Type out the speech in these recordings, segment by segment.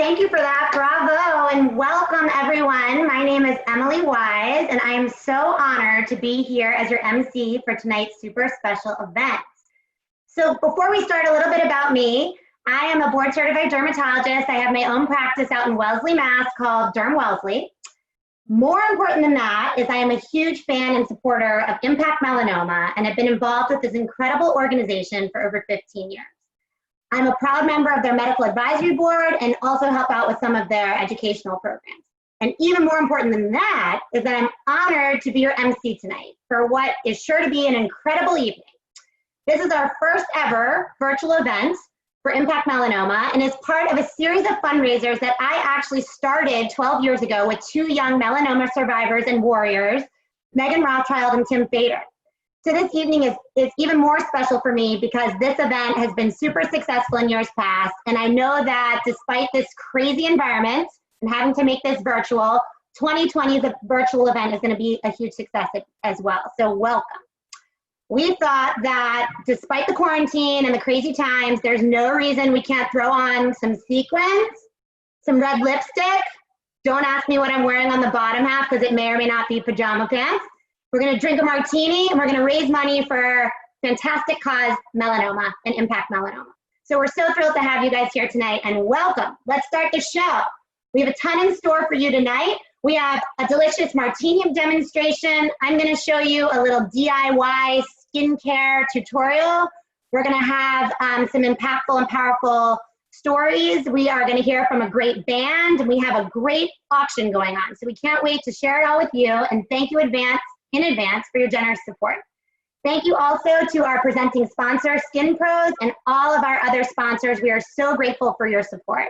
Thank you for that. Bravo and welcome everyone. My name is Emily Wise and I am so honored to be here as your MC for tonight's super special event. So before we start, a little bit about me. I am a board certified dermatologist. I have my own practice out in Wellesley, Mass called Derm Wellesley. More important than that is I am a huge fan and supporter of MPACT Melanoma and have been involved with this incredible organization for over 15 years. I'm a proud member of their medical advisory board and also help out with some of their educational programs. And even more important than that is that I'm honored to be your MC tonight for what is sure to be an incredible evening. This is our first ever virtual event for MPACT Melanoma and is part of a series of fundraisers that I actually started 12 years ago with two young melanoma survivors and warriors, Megan Rothschild and Tim Fader. So this evening is even more special for me because this event has been super successful in years past, and I know that despite this crazy environment and having to make this virtual, 2020's virtual event is going to be a huge success as well, so welcome. We thought that despite the quarantine and the crazy times, there's no reason we can't throw on some sequins, some red lipstick. Don't ask me what I'm wearing on the bottom half because it may or may not be pajama pants. We're gonna drink a martini and we're gonna raise money for fantastic cause, melanoma and MPACT Melanoma. So we're so thrilled to have you guys here tonight and welcome. Let's start the show. We have a ton in store for you tonight. We have a delicious martini demonstration. I'm gonna show you a little DIY skincare tutorial. We're gonna have some impactful and powerful stories. We are gonna hear from a great band. We have a great auction going on. So we can't wait to share it all with you and thank you in advance for your generous support. Thank you also to our presenting sponsor, Skin Pros, and all of our other sponsors. We are so grateful for your support.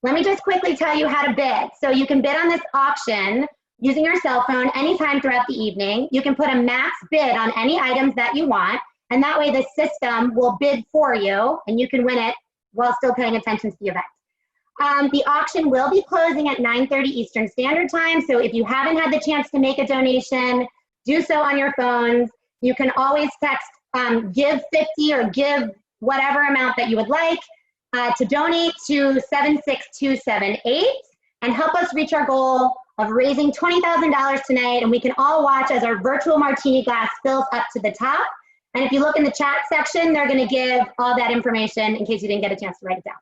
Let me just quickly tell you how to bid. So you can bid on this auction using your cell phone anytime throughout the evening. You can put a max bid on any items that you want, and that way the system will bid for you, and you can win it while still paying attention to the event. The auction will be closing at 9:30 Eastern Standard Time, so if you haven't had the chance to make a donation, do so on your phones. You can always text give 50 or give whatever amount that you would like to donate to 76278 and help us reach our goal of raising $20,000 tonight, and we can all watch as our virtual martini glass fills up to the top. And if you look in the chat section, they're gonna give all that information in case you didn't get a chance to write it down.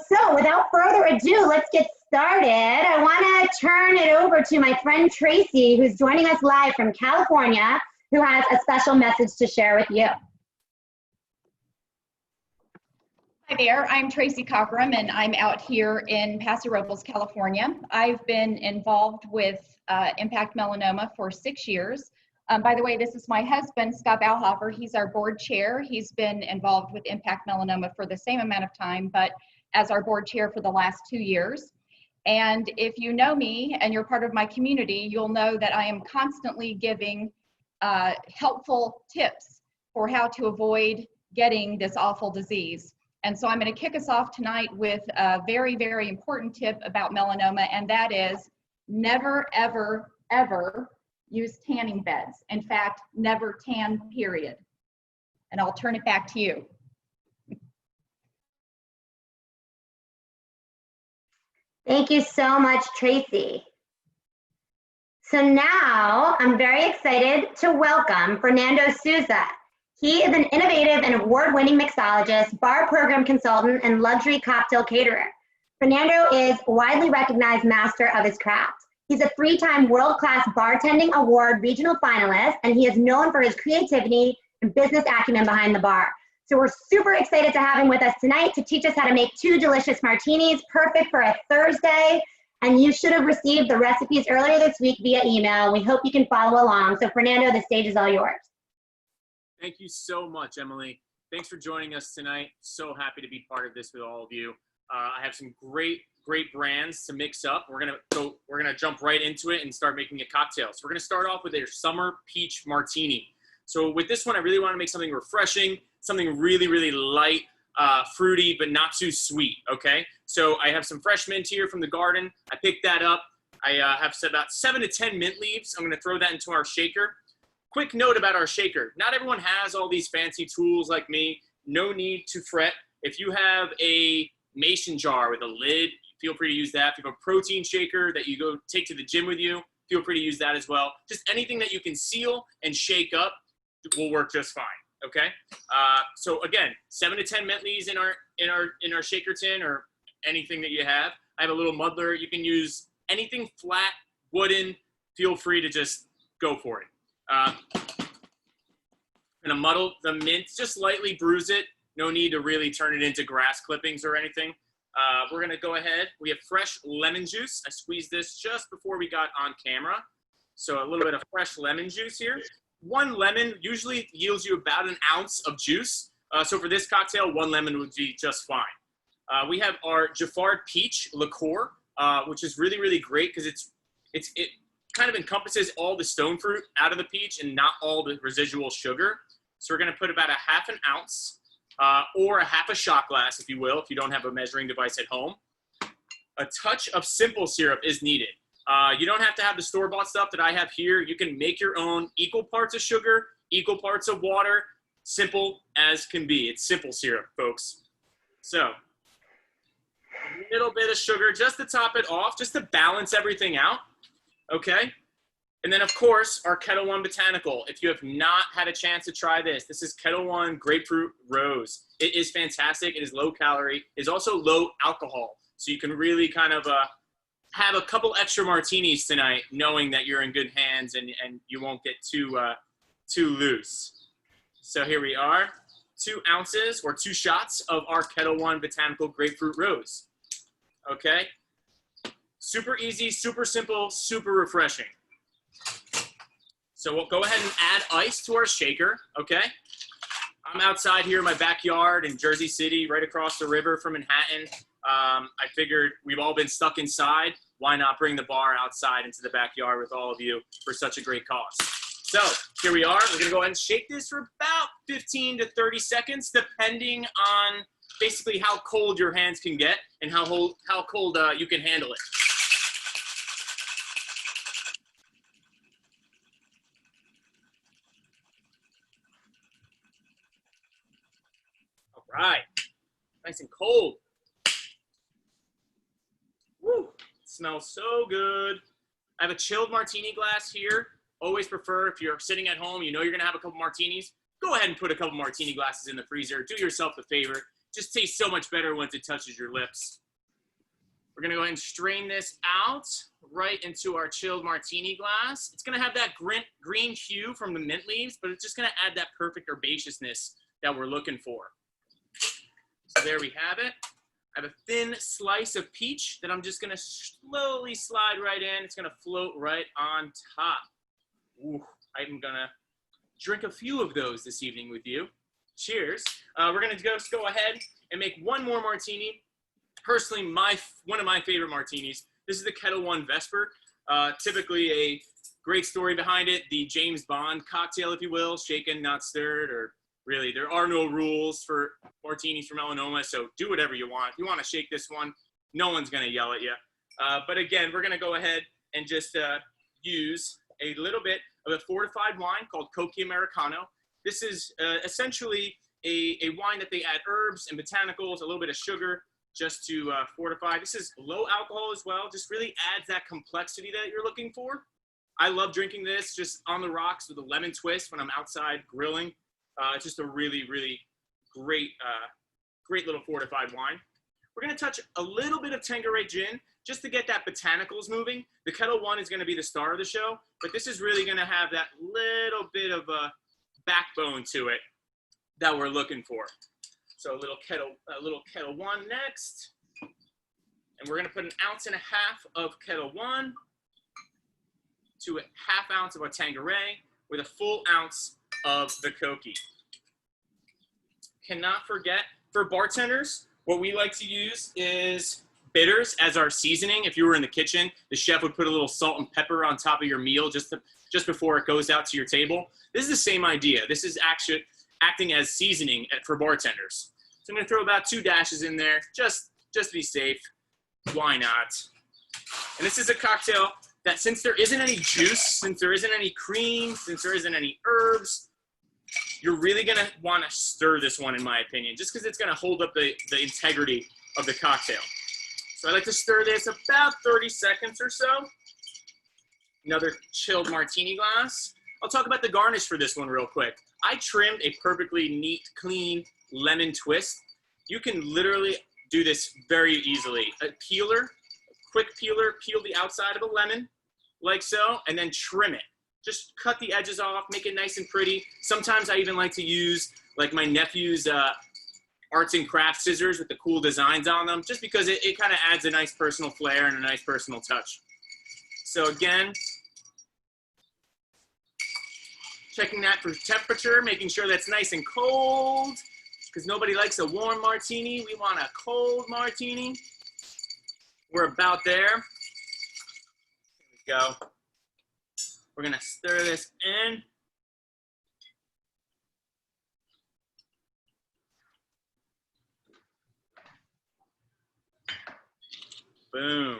So without further ado, let's get started. I wanna turn it over to my friend Tracy, who's joining us live from California, who has a special message to share with you. Hi there, I'm Tracy Cockram and I'm out here in Paso Robles, California. I've been involved with MPACT Melanoma for 6 years. By the way, this is my husband, Scott Bauhofer. He's our board chair. He's been involved with MPACT Melanoma for the same amount of time, but as our board chair for the last 2 years. And if you know me and you're part of my community, you'll know that I am constantly giving helpful tips for how to avoid getting this awful disease. And so I'm going to kick us off tonight with a very, very important tip about melanoma, and that is never, ever, ever use tanning beds. In fact, never tan, period. And I'll turn it back to you. Thank you so much, Tracy. So now I'm very excited to welcome Fernando Sousa. He is an innovative and award-winning mixologist, bar program consultant, and luxury cocktail caterer. Fernando is a widely recognized master of his craft. He's a 3-time world-class bartending award regional finalist, and he is known for his creativity and business acumen behind the bar. So we're super excited to have him with us tonight to teach us how to make 2 delicious martinis, perfect for a Thursday. And you should have received the recipes earlier this week via email. We hope you can follow along. So Fernando, the stage is all yours. Thank you so much, Emily. Thanks for joining us tonight. So happy to be part of this with all of you. I have some great brands to mix up. We're gonna jump right into it and start making a cocktail. So we're gonna start off with a summer peach martini. So with this one, I really want to make something refreshing, something really, really light, fruity, but not too sweet, okay? So I have some fresh mint here from the garden. I picked that up. I have about 7 to 10 mint leaves. I'm gonna throw that into our shaker. Quick note about our shaker. Not everyone has all these fancy tools like me. No need to fret. If you have a mason jar with a lid, feel free to use that. If you have a protein shaker that you go take to the gym with you, feel free to use that as well. Just anything that you can seal and shake up will work just fine. Okay. So again, 7 to 10 Mentleys in our shaker tin or anything that you have. I have a little muddler. You can use anything flat, wooden. Feel free to just go for it. I'm gonna muddle the mint, just lightly bruise it. No need to really turn it into grass clippings or anything. We're gonna go ahead. We have fresh lemon juice. I squeezed this just before we got on camera. So a little bit of fresh lemon juice here. 1 lemon usually yields you about an ounce of juice. So for this cocktail, 1 lemon would be just fine. We have our Girard peach liqueur, which is really, really great because it kind of encompasses all the stone fruit out of the peach and not all the residual sugar. So we're gonna put about a half an ounce or a half a shot glass, if you will, if you don't have a measuring device at home. A touch of simple syrup is needed. You don't have to have the store-bought stuff that I have here. You can make your own, equal parts of sugar, equal parts of water, simple as can be. It's simple syrup, folks. So a little bit of sugar just to top it off, just to balance everything out, okay? And then, of course, our Ketel One Botanical. If you have not had a chance to try this, this is Ketel One Grapefruit Rose. It is fantastic. It is low calorie. It is also low alcohol. So you can really kind of have a couple extra martinis tonight, knowing that you're in good hands and you won't get too loose. So here we are, 2 ounces or 2 shots of our Ketel One Botanical Grapefruit Rose. Okay, super easy, super simple, super refreshing. So we'll go ahead and add ice to our shaker, okay? I'm outside here in my backyard in Jersey City, right across the river from Manhattan. I figured we've all been stuck inside. Why not bring the bar outside into the backyard with all of you for such a great cause? So here we are. We're gonna go ahead and shake this for about 15 to 30 seconds, depending on basically how cold your hands can get and how cold you can handle it. All right, nice and cold. Woo, it smells so good. I have a chilled martini glass here. Always prefer, if you're sitting at home, you know you're gonna have a couple martinis, go ahead and put a couple martini glasses in the freezer. Do yourself a favor. Just tastes so much better once it touches your lips. We're gonna go ahead and strain this out right into our chilled martini glass. It's gonna have that green hue from the mint leaves, but it's just gonna add that perfect herbaceousness that we're looking for. So there we have it. I have a thin slice of peach that I'm just gonna slowly slide right in. It's gonna float right on top. Ooh, I'm gonna drink a few of those this evening with you. Cheers. We're gonna just go ahead and make one more martini. Personally, one of my favorite martinis. This is the Ketel One Vesper. Typically a great story behind it. The James Bond cocktail, if you will, shaken, not stirred, or really, there are no rules for martinis from Melanoma, so do whatever you want. If you want to shake this one, no one's gonna yell at you. But again, we're gonna go ahead and just use a little bit of a fortified wine called Coffis Americano. This is essentially a wine that they add herbs and botanicals, a little bit of sugar, just to fortify. This is low alcohol as well, just really adds that complexity that you're looking for. I love drinking this just on the rocks with a lemon twist when I'm outside grilling. It's just a really, really great, great little fortified wine. We're gonna touch a little bit of Tanqueray gin just to get that botanicals moving. The Ketel One is gonna be the star of the show, but this is really gonna have that little bit of a backbone to it that we're looking for. So a little Ketel One next. And we're gonna put 1.5 ounces of Ketel One to a 1/2 ounce of our Tanqueray with a full ounce of the Coffis. Cannot forget, for bartenders, what we like to use is bitters as our seasoning. If you were in the kitchen, the chef would put a little salt and pepper on top of your meal just before it goes out to your table. This is the same idea. This is actually acting as seasoning for bartenders. So I'm gonna throw about 2 dashes in there, just to be safe. Why not? And this is a cocktail that, since there isn't any juice, since there isn't any cream, since there isn't any herbs, you're really gonna wanna stir this one, in my opinion, just because it's gonna hold up the integrity of the cocktail. So I like to stir this about 30 seconds or so. Another chilled martini glass. I'll talk about the garnish for this one real quick. I trimmed a perfectly neat, clean lemon twist. You can literally do this very easily. A peeler, a quick peeler, peel the outside of a lemon like so, and then trim it. Just cut the edges off, make it nice and pretty. Sometimes I even like to use like my nephew's arts and crafts scissors with the cool designs on them, just because it kind of adds a nice personal flair and a nice personal touch. So again, checking that for temperature, making sure that's nice and cold, because nobody likes a warm martini. We want a cold martini. We're about there. There we go. We're gonna stir this in. Boom.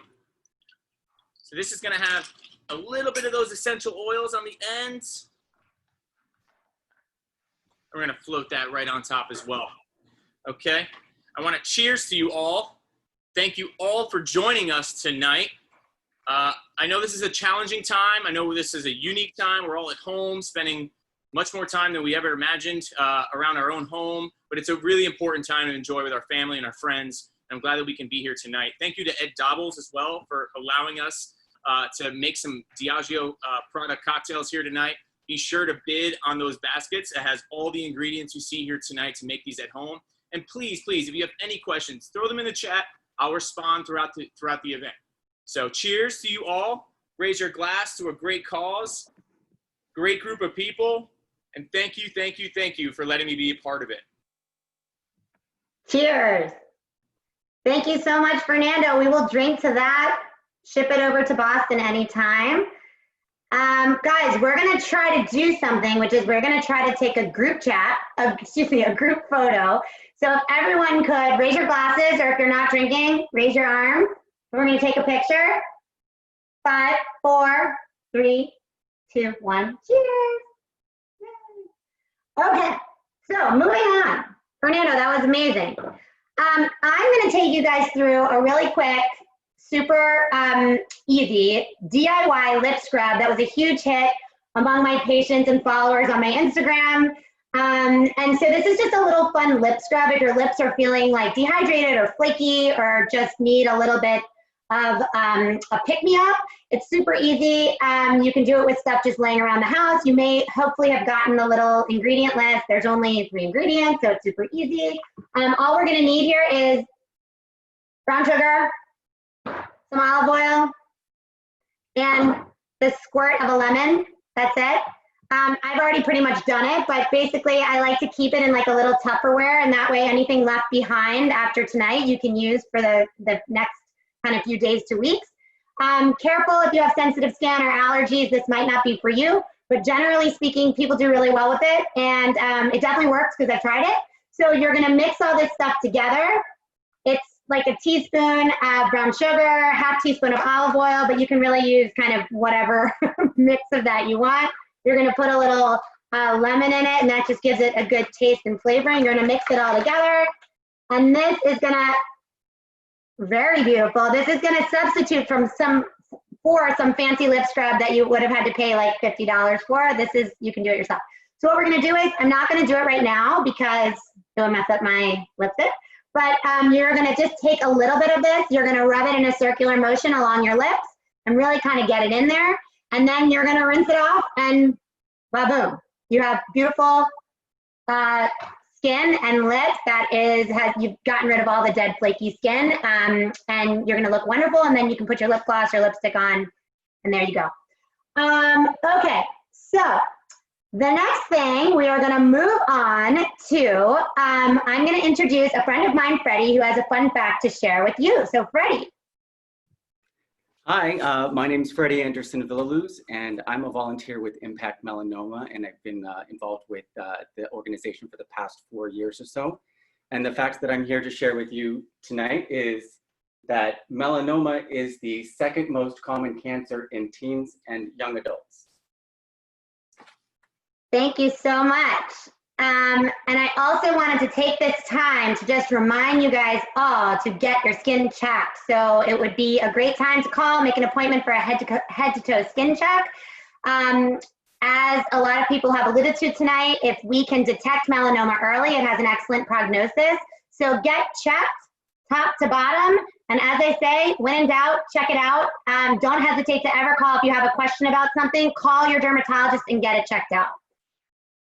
So this is gonna have a little bit of those essential oils on the ends. We're gonna float that right on top as well. Okay, I wanna cheers to you all. Thank you all for joining us tonight. I know this is a challenging time. I know this is a unique time. We're all at home, spending much more time than we ever imagined around our own home, but it's a really important time to enjoy with our family and our friends. I'm glad that we can be here tonight. Thank you to Ed Dobbles as well for allowing us to make some Diageo product cocktails here tonight. Be sure to bid on those baskets. It has all the ingredients you see here tonight to make these at home. And please, please, if you have any questions, throw them in the chat. I'll respond throughout the event. So cheers to you all. Raise your glass to a great cause, great group of people. And thank you, thank you, thank you for letting me be a part of it. Cheers. Thank you so much, Fernando. We will drink to that, ship it over to Boston anytime. Guys, we're gonna try to do something, which is we're gonna try to take a group chat, a group photo. So if everyone could raise your glasses, or if you're not drinking, raise your arm. We're gonna take a picture. 5, 4, 3, 2, 1, cheers. Okay, so moving on. Fernando, that was amazing. I'm gonna take you guys through a really quick, super easy DIY lip scrub that was a huge hit among my patients and followers on my Instagram. And so this is just a little fun lip scrub if your lips are feeling like dehydrated or flaky or just need a little bit of a pick-me-up. It's super easy. You can do it with stuff just laying around the house. You may hopefully have gotten the little ingredient list. There's only 3 ingredients, so it's super easy. All we're gonna need here is brown sugar, some olive oil, and the squirt of a lemon. That's it. I've already pretty much done it, but basically I like to keep it in like a little Tupperware, and that way anything left behind after tonight you can use for the next kind of few days to weeks. Careful if you have sensitive skin or allergies, this might not be for you, but generally speaking, people do really well with it, and it definitely works because I've tried it. So you're gonna mix all this stuff together. It's like a teaspoon of brown sugar, half teaspoon of olive oil, but you can really use kind of whatever mix of that you want. You're gonna put a little lemon in it, and that just gives it a good taste and flavoring. You're gonna mix it all together, and this is gonna, very beautiful. This is gonna substitute for some fancy lip scrub that you would have had to pay like $50 for. This is, you can do it yourself. So what we're gonna do is, I'm not gonna do it right now because it'll mess up my lipstick, but you're gonna just take a little bit of this, you're gonna rub it in a circular motion along your lips and really kind of get it in there. And then you're gonna rinse it off, and ba-boom. You have beautiful skin and lips that you've gotten rid of all the dead flaky skin, and you're gonna look wonderful, and then you can put your lip gloss or lipstick on, and there you go. Okay, so the next thing we are gonna move on to, I'm gonna introduce a friend of mine, Freddie, who has a fun fact to share with you. So Freddie. Hi, my name is Freddie Anderson-Villaluz, and I'm a volunteer with MPACT Melanoma, and I've been involved with the organization for the past 4 years or so. And the facts that I'm here to share with you tonight is that melanoma is the 2nd most common cancer in teens and young adults. Thank you so much. And I also wanted to take this time to just remind you guys all to get your skin checked. So it would be a great time to call, make an appointment for a head to toe skin check. As a lot of people have alluded to tonight, if we can detect melanoma early, it has an excellent prognosis. So get checked top to bottom. And as I say, when in doubt, check it out. Don't hesitate to ever call if you have a question about something. Call your dermatologist and get it checked out.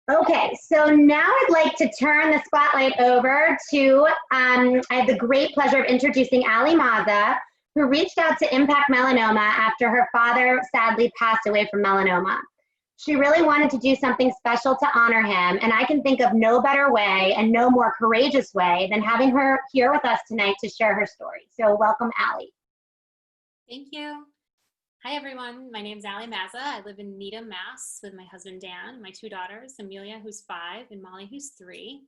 Okay, so now I'd like to turn the spotlight over to, I have the great pleasure of introducing AliMazza, who reached out to Impact Melanoma after her father sadly passed away from melanoma. She really wanted to do something special to honor him, and I can think of no better way and no more courageous way than having her here with us tonight to share her story. So welcome, Ali. Thank you. Hi, everyone. My name is AliMazza. I live in Needham, Mass. with my husband, Dan, my two daughters, Amelia, who's 5, and Molly, who's 3.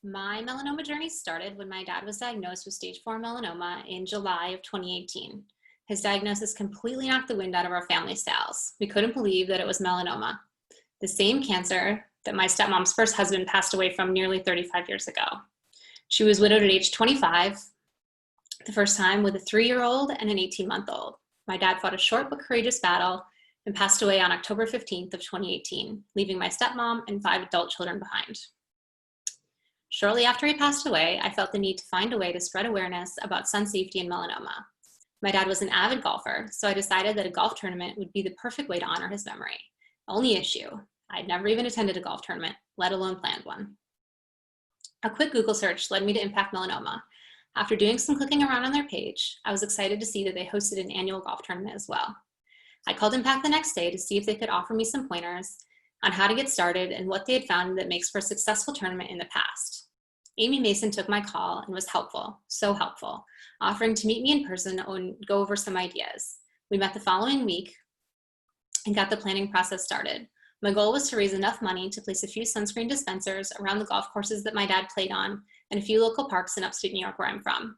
My melanoma journey started when my dad was diagnosed with stage 4 melanoma in July of 2018. His diagnosis completely knocked the wind out of our family sails. We couldn't believe that it was melanoma, the same cancer that my stepmom's first husband passed away from nearly 35 years ago. She was widowed at age 25, the first time with a 3-year-old and an 18-month-old. My dad fought a short but courageous battle and passed away on October 15th of 2018, leaving my stepmom and 5 adult children behind. Shortly after he passed away, I felt the need to find a way to spread awareness about sun safety and melanoma. My dad was an avid golfer, so I decided that a golf tournament would be the perfect way to honor his memory. Only issue, I'd never even attended a golf tournament, let alone planned one. A quick Google search led me to Impact Melanoma. After doing some clicking around on their page, I was excited to see that they hosted an annual golf tournament as well. I called Impact the next day to see if they could offer me some pointers on how to get started and what they had found that makes for a successful tournament in the past. Amy Mason took my call and was helpful, so helpful, offering to meet me in person and go over some ideas. We met the following week and got the planning process started. My goal was to raise enough money to place a few sunscreen dispensers around the golf courses that my dad played on and a few local parks in upstate New York where I'm from.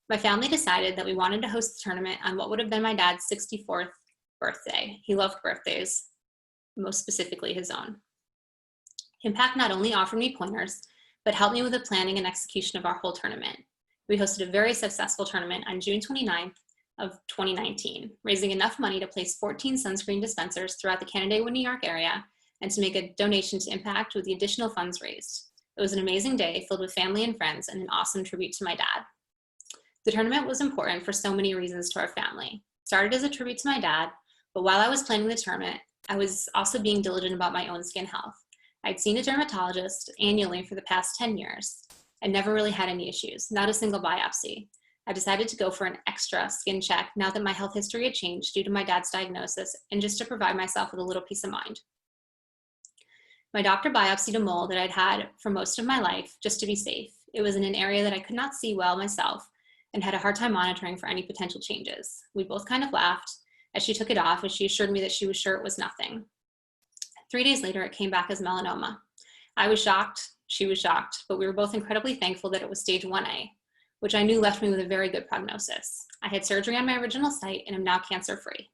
My family decided that we wanted to host the tournament on what would have been my dad's 64th birthday. He loved birthdays, most specifically his own. Impact not only offered me pointers, but helped me with the planning and execution of our whole tournament. We hosted a very successful tournament on June 29th of 2019, raising enough money to place 14 sunscreen dispensers throughout the Canandaigua, New York area, and to make a donation to Impact with the additional funds raised. It was an amazing day filled with family and friends and an awesome tribute to my dad. The tournament was important for so many reasons to our family. It started as a tribute to my dad, but while I was planning the tournament, I was also being diligent about my own skin health. I'd seen a dermatologist annually for the past 10 years and never really had any issues, not a single biopsy. I decided to go for an extra skin check now that my health history had changed due to my dad's diagnosis and just to provide myself with a little peace of mind. My doctor biopsied a mole that I'd had for most of my life just to be safe. It was in an area that I could not see well myself and had a hard time monitoring for any potential changes. We both kind of laughed as she took it off, as she assured me that she was sure it was nothing. 3 days later, it came back as melanoma. I was shocked, she was shocked, but we were both incredibly thankful that it was stage 1A, which I knew left me with a very good prognosis. I had surgery on my original site and am now cancer-free.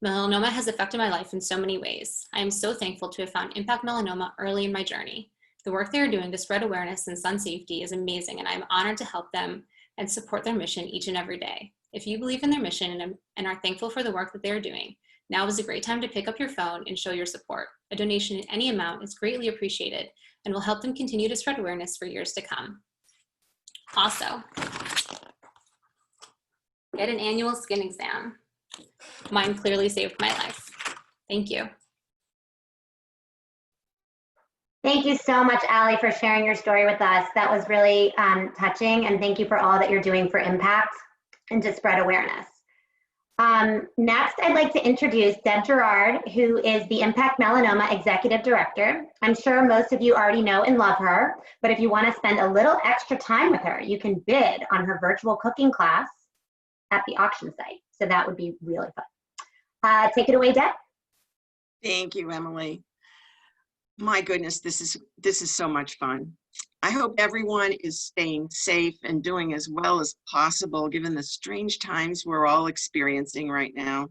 Melanoma has affected my life in so many ways. I am so thankful to have found Impact Melanoma early in my journey. The work they are doing to spread awareness in sun safety is amazing, and I am honored to help them and support their mission each and every day. If you believe in their mission and are thankful for the work that they are doing, now is a great time to pick up your phone and show your support. A donation in any amount is greatly appreciated and will help them continue to spread awareness for years to come. Also, get an annual skin exam. Mine clearly saved my life. Thank you. Thank you so much, Ali, for sharing your story with us. That was really touching, and thank you for all that you're doing for Impact and to spread awareness. Next, I'd like to introduce Deb Girard, who is the Impact Melanoma Executive Director. I'm sure most of you already know and love her, but if you want to spend a little extra time with her, you can bid on her virtual cooking class at the auction site. So that would be really fun. Take it away, Deb. Thank you, Emily. My goodness, this is so much fun. I hope everyone is staying safe and doing as well as possible given the strange times we're all experiencing right now.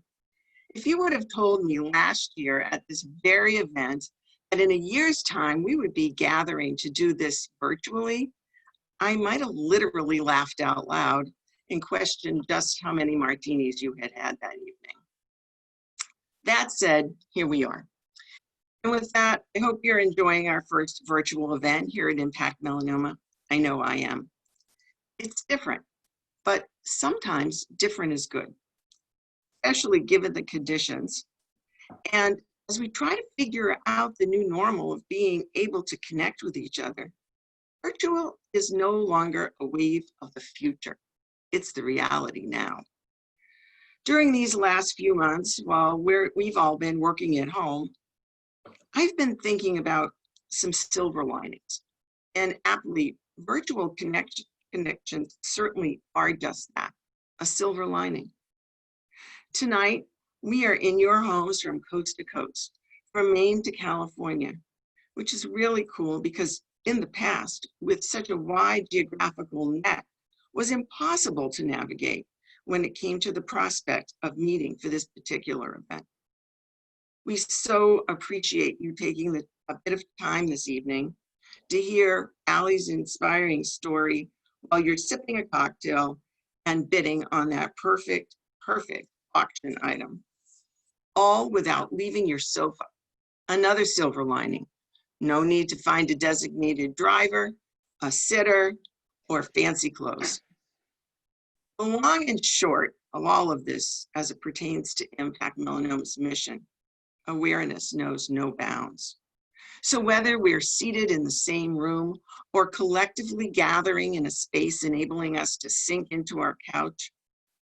If you would have told me last year at this very event And in a year's time, we would be gathering to do this virtually, I might have literally laughed out loud and questioned just how many martinis you had had that evening. That said, here we are. And with that, I hope you're enjoying our first virtual event here at Impact Melanoma. I know I am. It's different, but sometimes different is good, especially given the conditions. And as we try to figure out the new normal of being able to connect with each other, virtual is no longer a wave of the future. It's the reality now. During these last few months, while we've all been working at home, I've been thinking about some silver linings. And aptly, virtual connections certainly are just that, a silver lining. Tonight, we are in your homes from coast to coast, from Maine to California, which is really cool because in the past, with such a wide geographical net, was impossible to navigate when it came to the prospect of meeting for this particular event. We so appreciate you taking a bit of time this evening to hear Ali's inspiring story while you're sipping a cocktail and bidding on that perfect auction item, all without leaving your sofa. Another silver lining, no need to find a designated driver, a sitter, or fancy clothes. The long and short of all of this as it pertains to Impact Melanoma's mission, awareness knows no bounds. So whether we're seated in the same room or collectively gathering in a space enabling us to sink into our couch,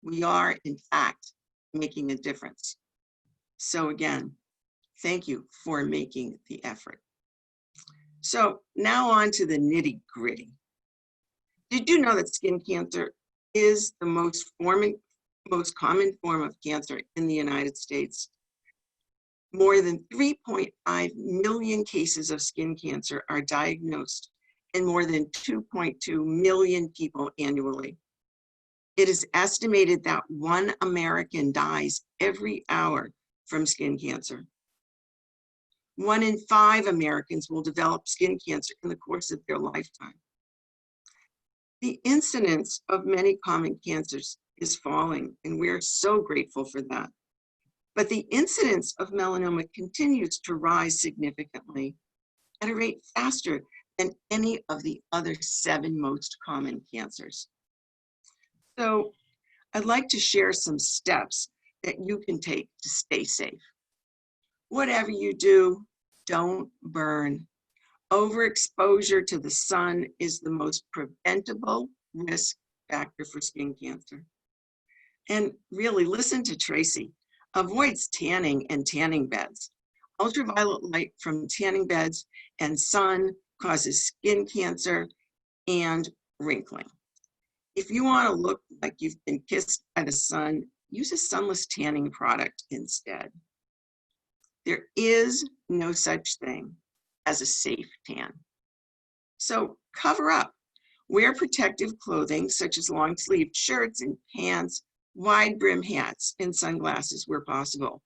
we are in fact making a difference. So again, thank you for making the effort. So now on to the nitty-gritty. Did you know that skin cancer is the most common form of cancer in the United States? More than 3.5 million cases of skin cancer are diagnosed in more than 2.2 million people annually. It is estimated that 1 American dies every hour from skin cancer. 1 in 5 Americans will develop skin cancer in the course of their lifetime. The incidence of many common cancers is falling, and we're so grateful for that. But the incidence of melanoma continues to rise significantly at a rate faster than any of the other 7 most common cancers. So I'd like to share some steps that you can take to stay safe. Whatever you do, don't burn. Overexposure to the sun is the most preventable risk factor for skin cancer. And really, listen to Tracy. Avoids tanning and tanning beds. Ultraviolet light from tanning beds and sun causes skin cancer and wrinkling. If you want to look like you've been kissed by the sun, use a sunless tanning product instead. There is no such thing as a safe tan. So cover up. Wear protective clothing such as long-sleeved shirts and pants, wide brim hats, and sunglasses where possible.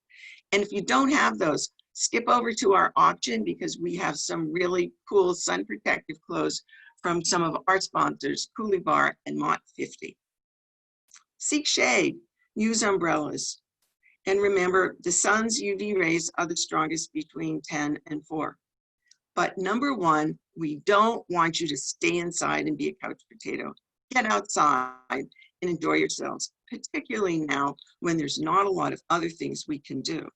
And if you don't have those, skip over to our auction because we have some really cool sun protective clothes from some of our sponsors, Coulee Bar and Mott 50. Seek shade, use umbrellas. And remember, the sun's UV rays are the strongest between 10 and 4. But number 1, we don't want you to stay inside and be a couch potato. Get outside and enjoy yourselves, particularly now when there's not a lot of other things we can do.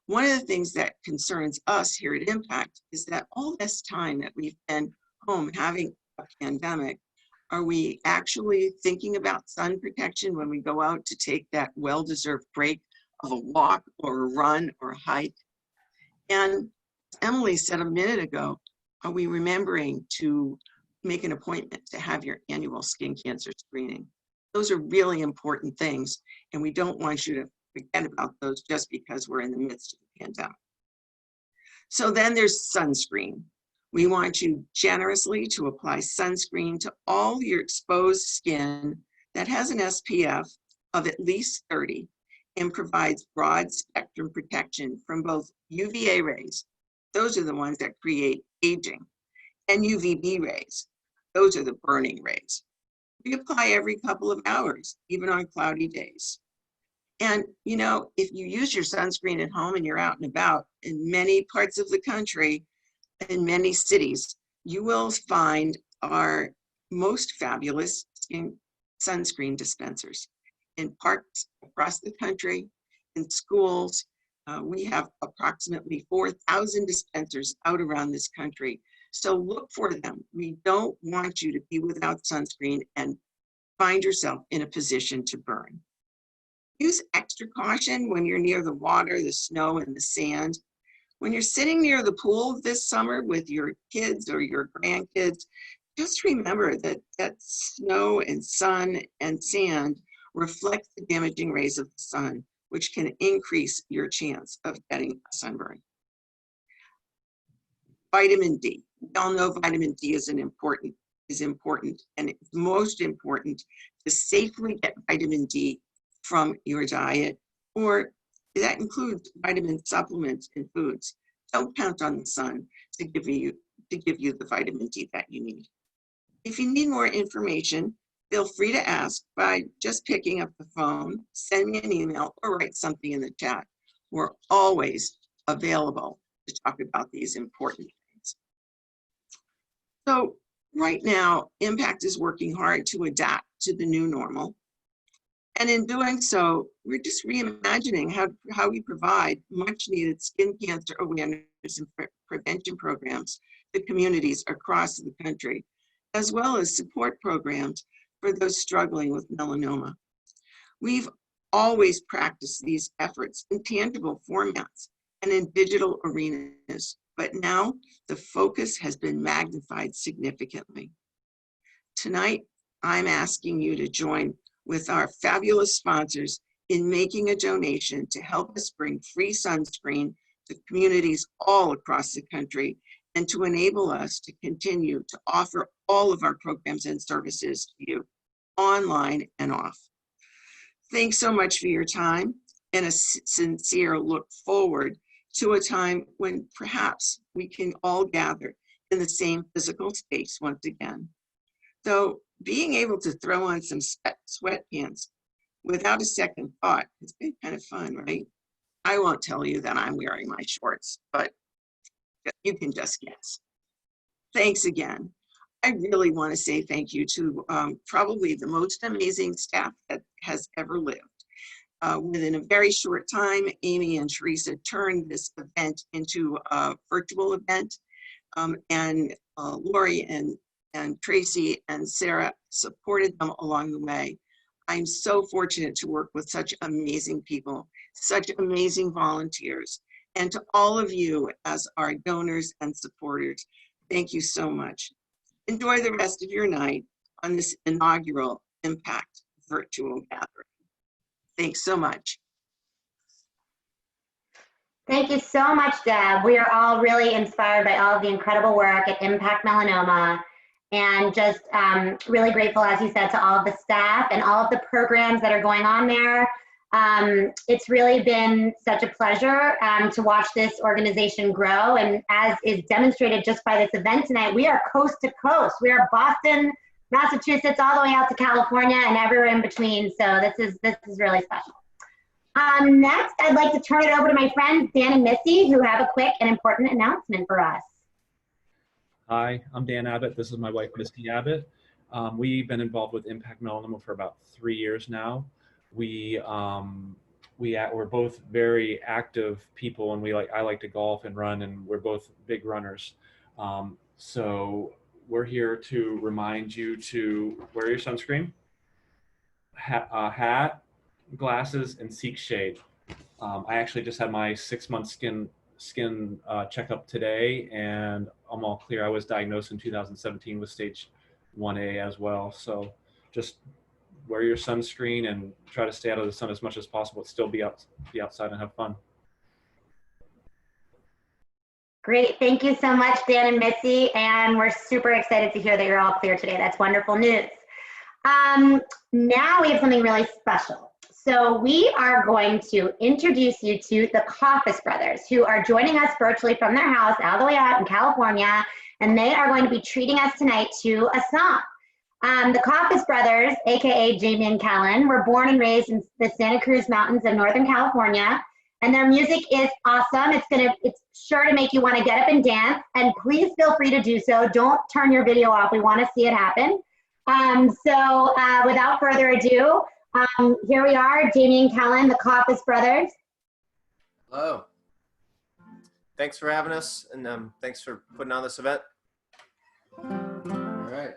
One of the things that concerns us here at Impact is that all this time that we've been home having a pandemic, are we actually thinking about sun protection when we go out to take that well-deserved break of a walk or a run or a hike? And Emily said a minute ago, are we remembering to make an appointment to have your annual skin cancer screening? Those are really important things, and we don't want you to forget about those just because we're in the midst of the pandemic. So then there's sunscreen. We want you generously to apply sunscreen to all your exposed skin that has an SPF of at least 30 and provides broad spectrum protection from both UVA rays Those are the ones that create aging. And UVB rays, those are the burning rays. We apply every couple of hours, even on cloudy days. And you know, if you use your sunscreen at home and you're out and about in many parts of the country, in many cities, you will find our most fabulous sunscreen dispensers in parks across the country, in schools. We have approximately 4,000 dispensers out around this country. So look for them. We don't want you to be without sunscreen and find yourself in a position to burn. Use extra caution when you're near the water, the snow, and the sand. When you're sitting near the pool this summer with your kids or your grandkids, just remember that snow and sun and sand reflect the damaging rays of the sun, which can increase your chance of getting a sunburn. Vitamin D. We all know vitamin D is important, and it's most important to safely get vitamin D from your diet, or that includes vitamin supplements and foods. Don't count on the sun to give you the vitamin D that you need. If you need more information, feel free to ask by just picking up the phone, send me an email, or write something in the chat. We're always available to talk about these important things. So right now, MPACT is working hard to adapt to the new normal. And in doing so, we're just reimagining how we provide much needed skin cancer awareness and prevention programs to communities across the country, as well as support programs for those struggling with melanoma. We've always practiced these efforts in tangible formats and in digital arenas, but now the focus has been magnified significantly. Tonight, I'm asking you to join with our fabulous sponsors in making a donation to help us bring free sunscreen to communities all across the country and to enable us to continue to offer all of our programs and services to you online and off. Thanks so much for your time and a sincere look forward to a time when perhaps we can all gather in the same physical space once again. So being able to throw on some sweatpants without a second thought has been kind of fun, right? I won't tell you that I'm wearing my shorts, but you can just guess. Thanks again. I really want to say thank you to probably the most amazing staff that has ever lived. Within a very short time, Amy and Theresa turned this event into a virtual event, and Lori and Tracy and Sarah supported them along the way. I'm so fortunate to work with such amazing people, such amazing volunteers, and to all of you as our donors and supporters, thank you so much. Enjoy the rest of your night on this inaugural MPACT virtual gathering. Thanks so much. Thank you so much, Deb. We are all really inspired by all of the incredible work at MPACT Melanoma, and just really grateful, as you said, to all of the staff and all of the programs that are going on there. It's really been such a pleasure to watch this organization grow, and as is demonstrated just by this event tonight, we are coast to coast. We are Boston, Massachusetts, all the way out to California and everywhere in between, so this is really special. Next, I'd like to turn it over to my friends Dan and Missy, who have a quick and important announcement for us. Hi, I'm Dan Abbott. This is my wife, Missy Abbott. We've been involved with MPACT Melanoma for about 3 years now. We're both very active people, and I like to golf and run, and we're both big runners. So we're here to remind you to wear your sunscreen, hat, glasses, and seek shade. I actually just had my 6-month skin checkup today, and I'm all clear. I was diagnosed in 2017 with stage 1A as well. So just wear your sunscreen and try to stay out of the sun as much as possible. Still be outside and have fun. Great, thank you so much, Dan and Missy, and we're super excited to hear that you're all clear today. That's wonderful news. Now we have something really special. So we are going to introduce you to the Coffis Brothers, who are joining us virtually from their house all the way out in California, and they are going to be treating us tonight to a song. The Coffis Brothers, aka Jamie and Kellen, were born and raised in the Santa Cruz Mountains of Northern California, and their music is awesome. It's sure to make you want to get up and dance, and please feel free to do so. Don't turn your video off. We want to see it happen. Without further ado, here we are, Jamie and Kellen, the Coffis Brothers. Hello. Thanks for having us, and thanks for putting on this event. All right.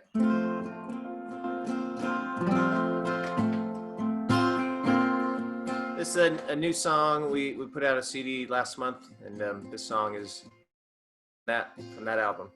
This is a new song. We put out a CD last month, and this song is from that album.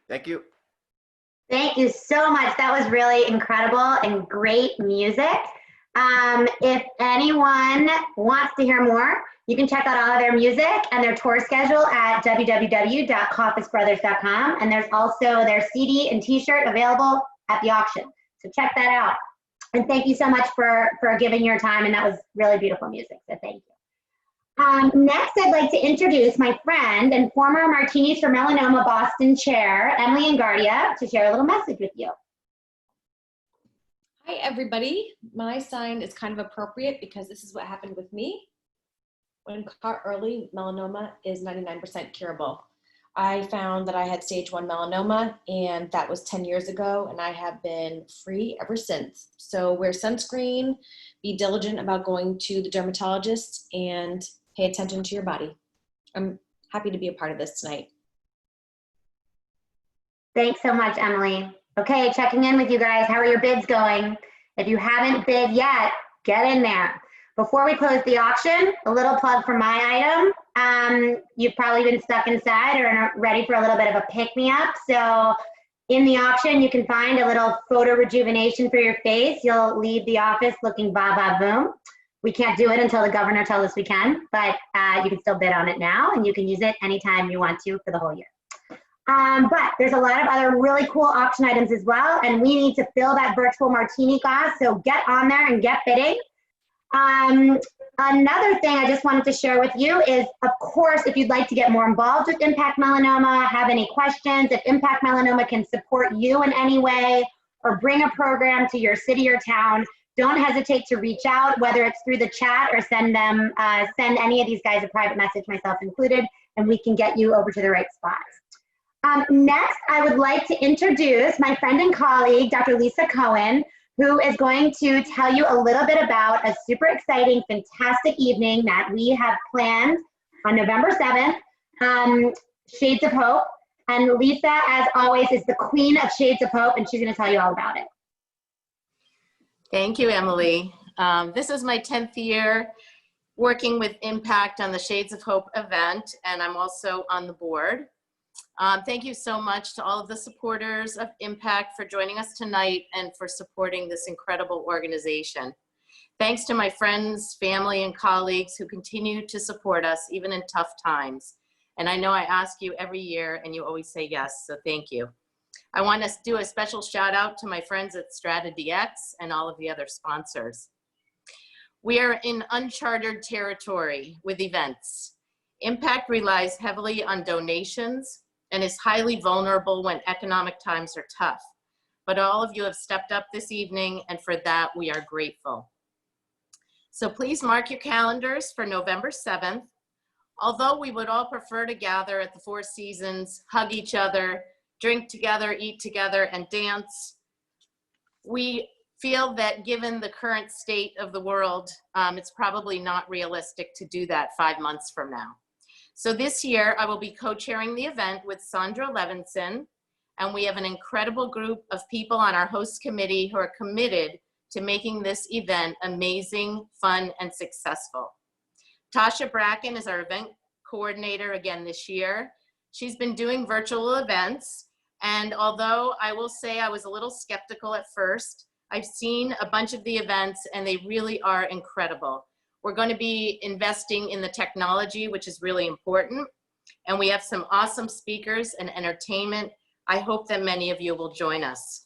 Thank you. Thank you so much. That was really incredible and great music. If anyone wants to hear more, you can check out all of their music and their tour schedule at www.coffisbrothers.com. And there's also their CD and t-shirt available at the auction. So check that out. And thank you so much for giving your time, and that was really beautiful music, so thank you. Next, I'd like to introduce my friend and former Martinis for Melanoma Boston chair, Emily Ingardia, to share a little message with you. Hi, everybody. My sign is kind of appropriate because this is what happened with me. When caught early, melanoma is 99% curable. I found that I had stage 1 melanoma, and that was 10 years ago, and I have been free ever since. So wear sunscreen, be diligent about going to the dermatologist, and pay attention to your body. I'm happy to be a part of this tonight. Thanks so much, Emily. Okay, checking in with you guys. How are your bids going? If you haven't bid yet, get in there. Before we close the auction, a little plug for my item. You've probably been stuck inside or are ready for a little bit of a pick-me-up. So in the auction, you can find a little photo rejuvenation for your face. You'll leave the office looking ba-ba-boom. We can't do it until the governor tells us we can, but you can still bid on it now, and you can use it anytime you want to for the whole year. But there's a lot of other really cool auction items as well, and we need to fill that virtual martini glass, so get on there and get bidding. Another thing I just wanted to share with you is, of course, if you'd like to get more involved with Impact Melanoma, have any questions, if Impact Melanoma can support you in any way or bring a program to your city or town, don't hesitate to reach out, whether it's through the chat or send any of these guys a private message, myself included, and we can get you over to the right spots. Next, I would like to introduce my friend and colleague, Dr. Lisa Cohen, who is going to tell you a little bit about a super exciting, fantastic evening that we have planned on November 7th, Shades of Hope. And Lisa, as always, is the queen of Shades of Hope, and she's going to tell you all about it. Thank you, Emily. This is my 10th year working with Impact on the Shades of Hope event, and I'm also on the board. Thank you so much to all of the supporters of Impact for joining us tonight and for supporting this incredible organization. Thanks to my friends, family, and colleagues who continue to support us even in tough times. And I know I ask you every year and you always say yes, so thank you. I want to do a special shout out to my friends at Strata DX and all of the other sponsors. We are in uncharted territory with events. Impact relies heavily on donations and is highly vulnerable when economic times are tough. But all of you have stepped up this evening, and for that we are grateful. So please mark your calendars for November 7th. Although we would all prefer to gather at the Four Seasons, hug each other, drink together, eat together, and dance, we feel that given the current state of the world, it's probably not realistic to do that 5 months from now. So this year, I will be co-chairing the event with Sandra Levinson, and we have an incredible group of people on our host committee who are committed to making this event amazing, fun, and successful. Tasha Bracken is our event coordinator again this year. She's been doing virtual events, and although I will say I was a little skeptical at first, I've seen a bunch of the events and they really are incredible. We're going to be investing in the technology, which is really important, and we have some awesome speakers and entertainment. I hope that many of you will join us.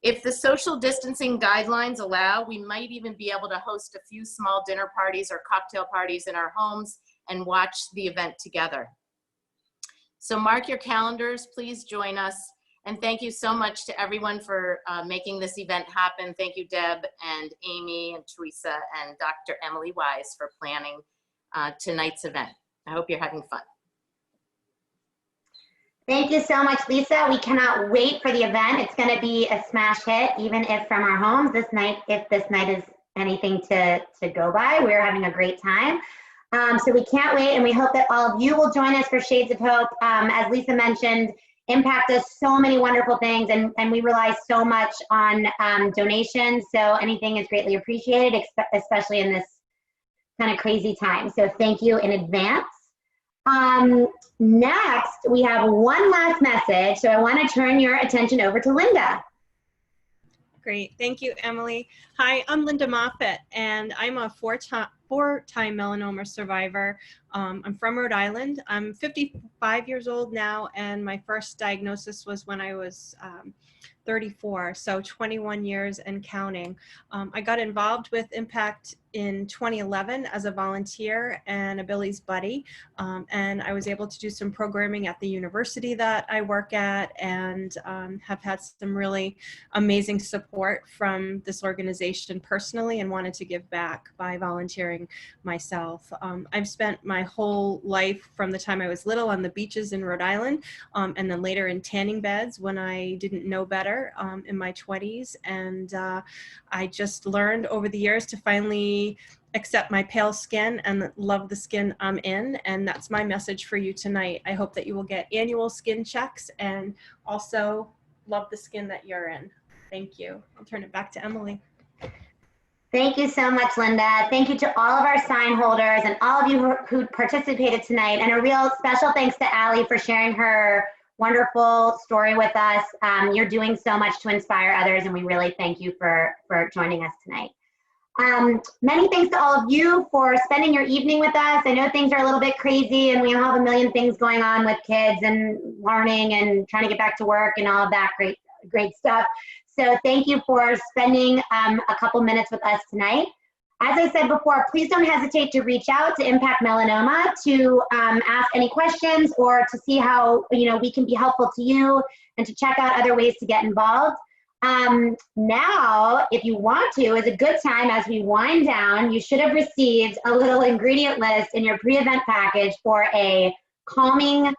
If the social distancing guidelines allow, we might even be able to host a few small dinner parties or cocktail parties in our homes and watch the event together. So mark your calendars, please join us. And thank you so much to everyone for making this event happen. Thank you, Deb and Amy and Theresa and Dr. Emily Wise for planning tonight's event. I hope you're having fun. Thank you so much, Lisa. We cannot wait for the event. It's going to be a smash hit, even if from our homes this night, if this night is anything to go by. We're having a great time. So we can't wait, and we hope that all of you will join us for Shades of Hope. As Lisa mentioned, Impact does so many wonderful things, and we rely so much on donations, so anything is greatly appreciated, especially in this kind of crazy time. So thank you in advance. Next, we have one last message, so I want to turn your attention over to Linda. Great, thank you, Emily. Hi, I'm Linda Moffat, and I'm a 4-time melanoma survivor. I'm from Rhode Island. I'm 55 years old now, and my first diagnosis was when I was 34, so 21 years and counting. I got involved with MPACT in 2011 as a volunteer and a Billy's buddy, and I was able to do some programming at the university that I work at, and have had some really amazing support from this organization personally, and wanted to give back by volunteering myself. I've spent my whole life from the time I was little on the beaches in Rhode Island, and then later in tanning beds when I didn't know better in my 20s. And I just learned over the years to finally accept my pale skin and love the skin I'm in. And that's my message for you tonight. I hope that you will get annual skin checks and also love the skin that you're in. Thank you. I'll turn it back to Emily. Thank you so much, Linda. Thank you to all of our sign holders and all of you who participated tonight. And a real special thanks to Ali for sharing her wonderful story with us. You're doing so much to inspire others, and we really thank you for joining us tonight. Many thanks to all of you for spending your evening with us. I know things are a little bit crazy, and we all have a million things going on with kids and learning and trying to get back to work and all of that great stuff. So thank you for spending a couple minutes with us tonight. As I said before, please don't hesitate to reach out to Impact Melanoma to ask any questions or to see how we can be helpful to you, and to check out other ways to get involved. Now, if you want to, is a good time as we wind down. You should have received a little ingredient list in your pre-event package for a calming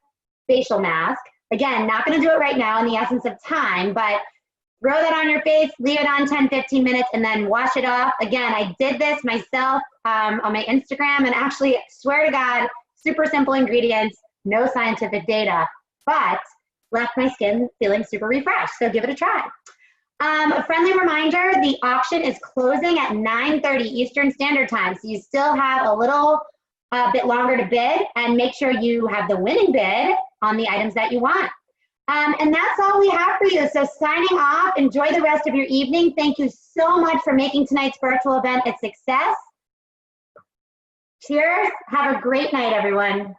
facial mask. Again, not going to do it right now in the essence of time, but throw that on your face, leave it on 10-15 minutes, and then wash it off. Again, I did this myself on my Instagram, and actually, swear to God, super simple ingredients, no scientific data, but left my skin feeling super refreshed, so give it a try. A friendly reminder, the auction is closing at 9:30 Eastern Standard Time, so you still have a little bit longer to bid, and make sure you have the winning bid on the items that you want. And that's all we have for you. So signing off, enjoy the rest of your evening. Thank you so much for making tonight's virtual event a success. Cheers. Have a great night, everyone.